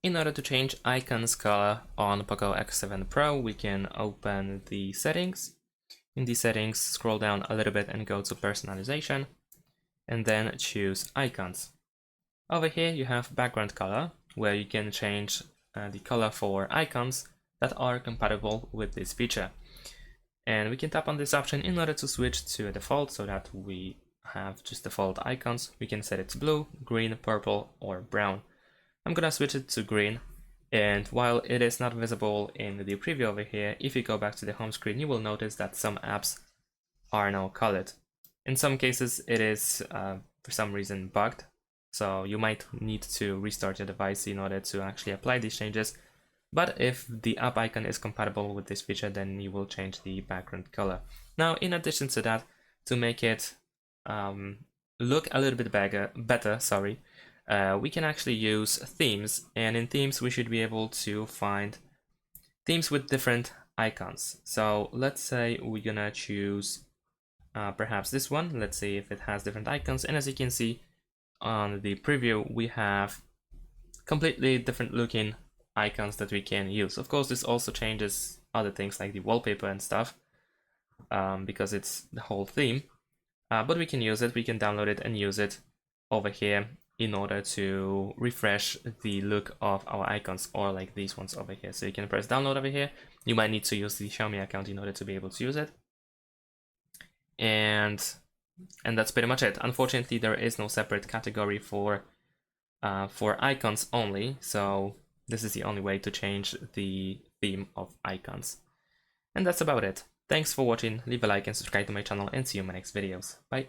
In order to change icons color on POCO X7 Pro, we can open the settings. In the settings, scroll down a little bit and go to personalization, and then choose icons. Over here you have background color, where you can change the color for icons that are compatible with this feature. And we can tap on this option in order to switch to a default so that we have just default icons. We can set it to blue, green, purple, or brown. I'm gonna switch it to green, and while it is not visible in the preview over here, if you go back to the home screen, you will notice that some apps are now colored. In some cases, it is for some reason bugged, so you might need to restart your device in order to actually apply these changes. But if the app icon is compatible with this feature, then you will change the background color. Now, in addition to that, to make it look a little bit better, we can actually use themes, and in themes we should be able to find themes with different icons. So let's say we're gonna choose perhaps this one. Let's see if it has different icons, and as you can see on the preview, we have completely different looking icons that we can use. Of course, this also changes other things like the wallpaper and stuff, because it's the whole theme, but we can use it, we can download it and use it over here in order to refresh the look of our icons, or like these ones over here. So you can press download over here. You might need to use the Xiaomi account in order to be able to use it. And that's pretty much it. Unfortunately, there is no separate category for icons only, so this is the only way to change the theme of icons. And that's about it. Thanks for watching, leave a like and subscribe to my channel, and see you in my next videos. Bye!